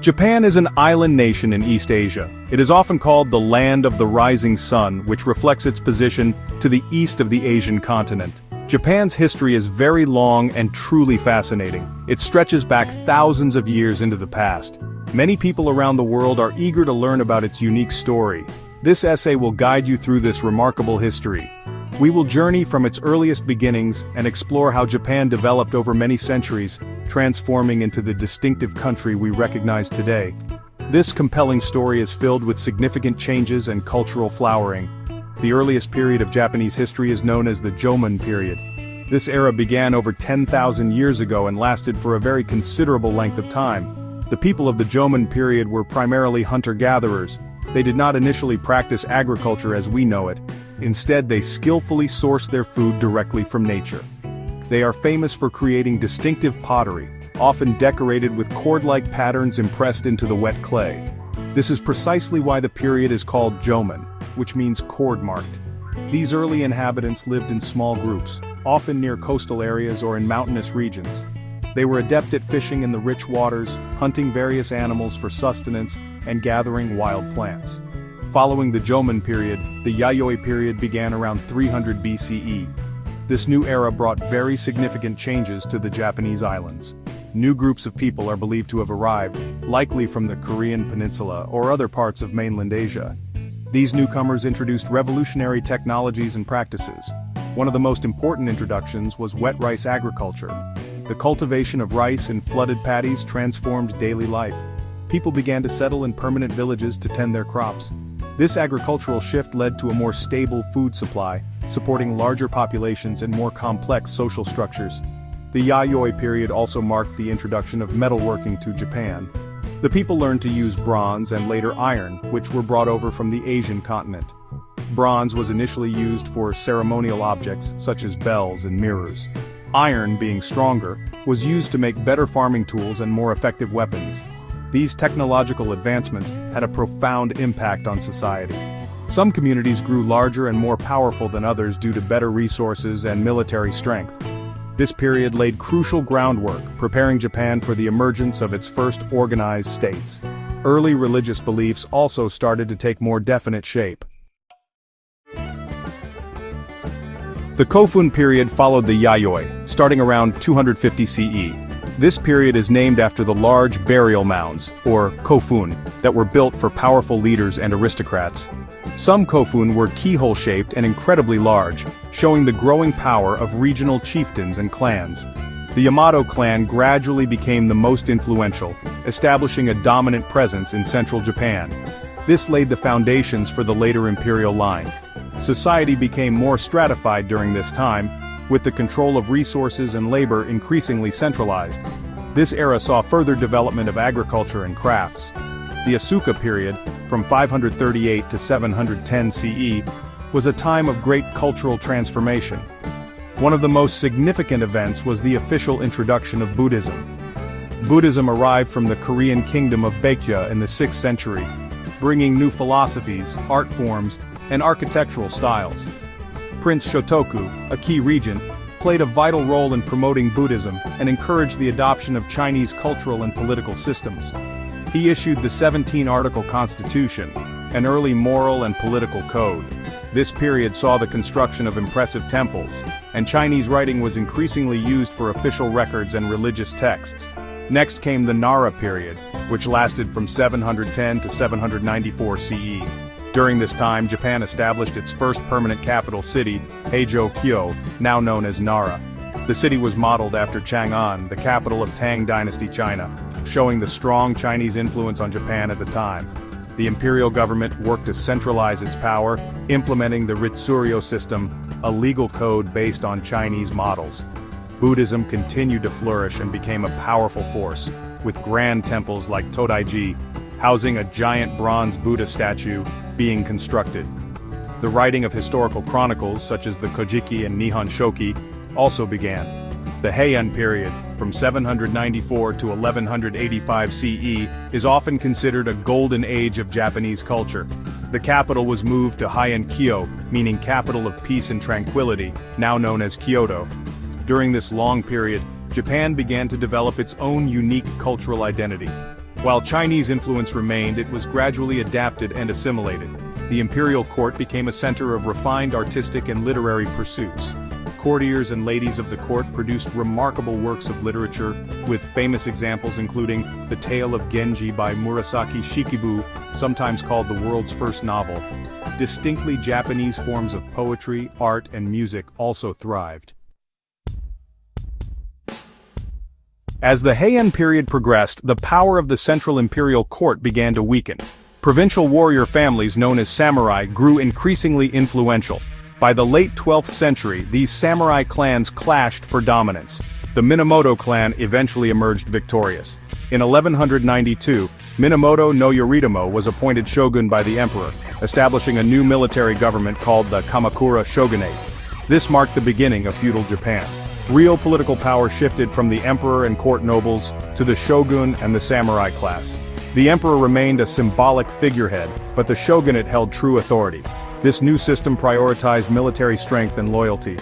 Japan is an island nation in East Asia. It is often called the land of the rising sun, which reflects its position to the east of the Asian continent. Japan's history is very long and truly fascinating. It stretches back thousands of years into the past. Many people around the world are eager to learn about its unique story. This essay will guide you through this remarkable history. We will journey from its earliest beginnings and explore how Japan developed over many centuries, transforming into the distinctive country we recognize today. This compelling story is filled with significant changes and cultural flowering. The earliest period of Japanese history is known as the Jomon period. This era began over 10,000 years ago and lasted for a very considerable length of time. The people of the Jomon period were primarily hunter-gatherers. They did not initially practice agriculture as we know it. Instead, they skillfully sourced their food directly from nature. They are famous for creating distinctive pottery, often decorated with cord-like patterns impressed into the wet clay. This is precisely why the period is called Jomon, which means cord-marked. These early inhabitants lived in small groups, often near coastal areas or in mountainous regions. They were adept at fishing in the rich waters, hunting various animals for sustenance, and gathering wild plants. Following the Jomon period, the Yayoi period began around 300 BCE. This new era brought very significant changes to the Japanese islands. New groups of people are believed to have arrived, likely from the Korean peninsula or other parts of mainland Asia. These newcomers introduced revolutionary technologies and practices. One of the most important introductions was wet rice agriculture. The cultivation of rice in flooded paddies transformed daily life. People began to settle in permanent villages to tend their crops. This agricultural shift led to a more stable food supply, supporting larger populations and more complex social structures. The Yayoi period also marked the introduction of metalworking to Japan. The people learned to use bronze and later iron, which were brought over from the Asian continent. Bronze was initially used for ceremonial objects, such as bells and mirrors. Iron, being stronger, was used to make better farming tools and more effective weapons. These technological advancements had a profound impact on society. Some communities grew larger and more powerful than others due to better resources and military strength. This period laid crucial groundwork, preparing Japan for the emergence of its first organized states. Early religious beliefs also started to take more definite shape. The Kofun period followed the Yayoi, starting around 250 CE. This period is named after the large burial mounds, or kofun, that were built for powerful leaders and aristocrats. Some kofun were keyhole-shaped and incredibly large, showing the growing power of regional chieftains and clans. The Yamato clan gradually became the most influential, establishing a dominant presence in central Japan. This laid the foundations for the later imperial line. Society became more stratified during this time, with the control of resources and labor increasingly centralized. This era saw further development of agriculture and crafts. The Asuka period, from 538 to 710 CE, was a time of great cultural transformation. One of the most significant events was the official introduction of Buddhism. Buddhism arrived from the Korean kingdom of Baekje in the 6th century, bringing new philosophies, art forms, and architectural styles. Prince Shotoku, a key regent, played a vital role in promoting Buddhism and encouraged the adoption of Chinese cultural and political systems. He issued the 17-article Constitution, an early moral and political code. This period saw the construction of impressive temples, and Chinese writing was increasingly used for official records and religious texts. Next came the Nara period, which lasted from 710 to 794 CE. During this time, Japan established its first permanent capital city, Heijo-kyo, now known as Nara. The city was modeled after Chang'an, the capital of Tang Dynasty China, showing the strong Chinese influence on Japan at the time. The imperial government worked to centralize its power, implementing the Ritsuryo system, a legal code based on Chinese models. Buddhism continued to flourish and became a powerful force, with grand temples like Todaiji, housing a giant bronze Buddha statue, being constructed. The writing of historical chronicles such as the Kojiki and Nihon Shoki also began. The Heian period, from 794 to 1185 CE, is often considered a golden age of Japanese culture. The capital was moved to Heian-kyo, meaning capital of peace and tranquility, now known as Kyoto. During this long period, Japan began to develop its own unique cultural identity. While Chinese influence remained, it was gradually adapted and assimilated. The imperial court became a center of refined artistic and literary pursuits. Courtiers and ladies of the court produced remarkable works of literature, with famous examples including The Tale of Genji by Murasaki Shikibu, sometimes called the world's first novel. Distinctly Japanese forms of poetry, art, and music also thrived. As the Heian period progressed, the power of the central imperial court began to weaken. Provincial warrior families known as samurai grew increasingly influential. By the late 12th century, these samurai clans clashed for dominance. The Minamoto clan eventually emerged victorious. In 1192, Minamoto no Yoritomo was appointed shogun by the emperor, establishing a new military government called the Kamakura Shogunate. This marked the beginning of feudal Japan. Real political power shifted from the emperor and court nobles to the shogun and the samurai class. The emperor remained a symbolic figurehead, but the shogunate held true authority. This new system prioritized military strength and loyalty.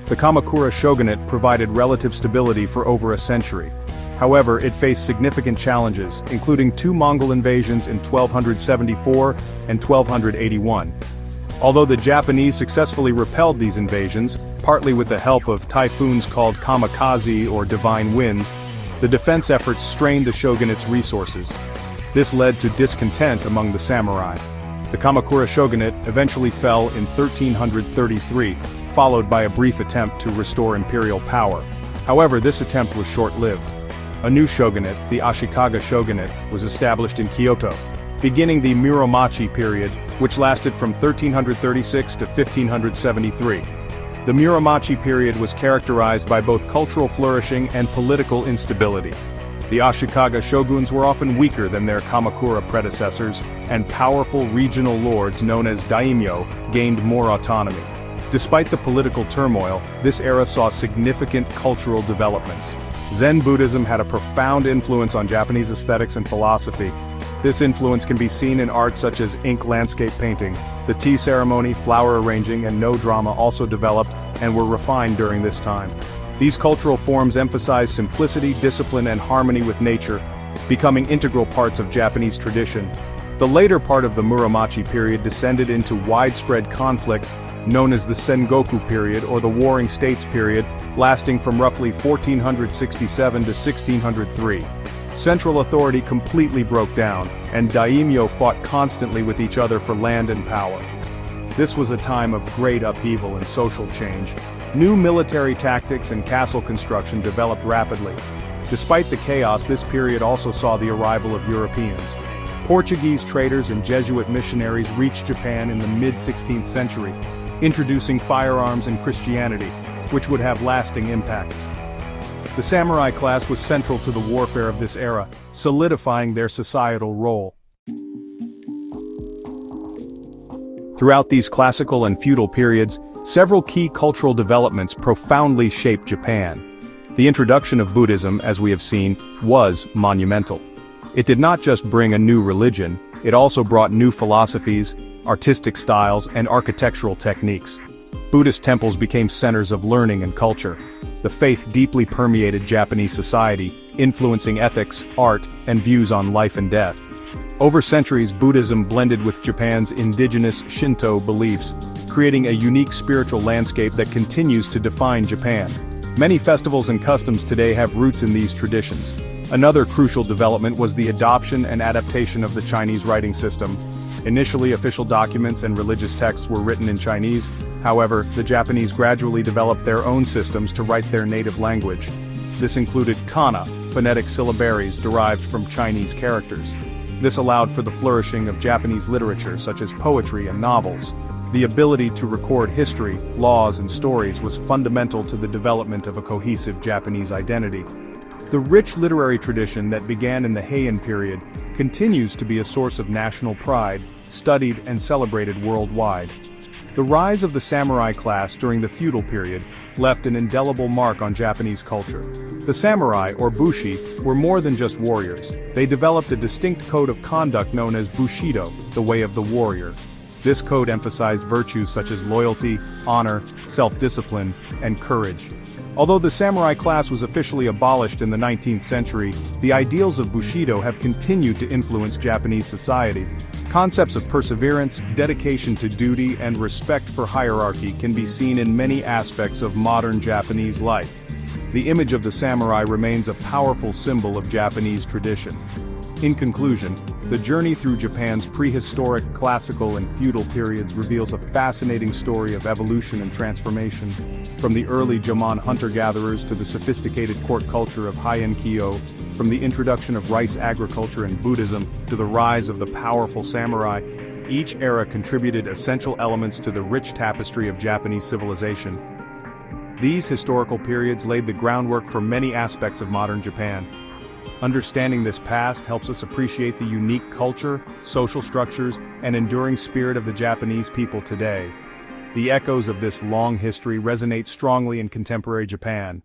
The Kamakura shogunate provided relative stability for over a century. However, it faced significant challenges, including two Mongol invasions in 1274 and 1281. Although the Japanese successfully repelled these invasions, partly with the help of typhoons called kamikaze or divine winds, the defense efforts strained the shogunate's resources. This led to discontent among the samurai. The Kamakura shogunate eventually fell in 1333, followed by a brief attempt to restore imperial power. However, this attempt was short-lived. A new shogunate, the Ashikaga shogunate, was established in Kyoto, beginning the Muromachi period, which lasted from 1336 to 1573. The Muromachi period was characterized by both cultural flourishing and political instability. The Ashikaga shoguns were often weaker than their Kamakura predecessors, and powerful regional lords known as daimyo gained more autonomy. Despite the political turmoil, this era saw significant cultural developments. Zen Buddhism had a profound influence on Japanese aesthetics and philosophy. This influence can be seen in art such as ink landscape painting. The tea ceremony, flower arranging, and no drama also developed and were refined during this time. These cultural forms emphasize simplicity, discipline, and harmony with nature, becoming integral parts of Japanese tradition. The later part of the Muromachi period descended into widespread conflict, known as the Sengoku period or the Warring States period, lasting from roughly 1467 to 1603. Central authority completely broke down, and daimyo fought constantly with each other for land and power. This was a time of great upheaval and social change. New military tactics and castle construction developed rapidly. Despite the chaos, this period also saw the arrival of Europeans. Portuguese traders and Jesuit missionaries reached Japan in the mid-16th century, introducing firearms and Christianity, which would have lasting impacts. The samurai class was central to the warfare of this era, solidifying their societal role. Throughout these classical and feudal periods, several key cultural developments profoundly shaped Japan. The introduction of Buddhism, as we have seen, was monumental. It did not just bring a new religion, it also brought new philosophies, artistic styles, and architectural techniques. Buddhist temples became centers of learning and culture. The faith deeply permeated Japanese society, influencing ethics, art, and views on life and death. Over centuries, Buddhism blended with Japan's indigenous Shinto beliefs, creating a unique spiritual landscape that continues to define Japan. Many festivals and customs today have roots in these traditions. Another crucial development was the adoption and adaptation of the Chinese writing system. Initially, official documents and religious texts were written in Chinese. However, the Japanese gradually developed their own systems to write their native language. This included kana, phonetic syllabaries derived from Chinese characters. This allowed for the flourishing of Japanese literature such as poetry and novels. The ability to record history, laws, and stories was fundamental to the development of a cohesive Japanese identity. The rich literary tradition that began in the Heian period continues to be a source of national pride, studied and celebrated worldwide. The rise of the samurai class during the feudal period left an indelible mark on Japanese culture. The samurai, or bushi, were more than just warriors. They developed a distinct code of conduct known as bushido, the way of the warrior. This code emphasized virtues such as loyalty, honor, self-discipline, and courage. Although the samurai class was officially abolished in the 19th century, the ideals of Bushido have continued to influence Japanese society. Concepts of perseverance, dedication to duty, and respect for hierarchy can be seen in many aspects of modern Japanese life. The image of the samurai remains a powerful symbol of Japanese tradition. In conclusion, the journey through Japan's prehistoric, classical, and feudal periods reveals a fascinating story of evolution and transformation. From the early Jomon hunter-gatherers to the sophisticated court culture of Heian-kyo, from the introduction of rice agriculture and Buddhism to the rise of the powerful samurai, each era contributed essential elements to the rich tapestry of Japanese civilization. These historical periods laid the groundwork for many aspects of modern Japan. Understanding this past helps us appreciate the unique culture, social structures, and enduring spirit of the Japanese people today. The echoes of this long history resonate strongly in contemporary Japan,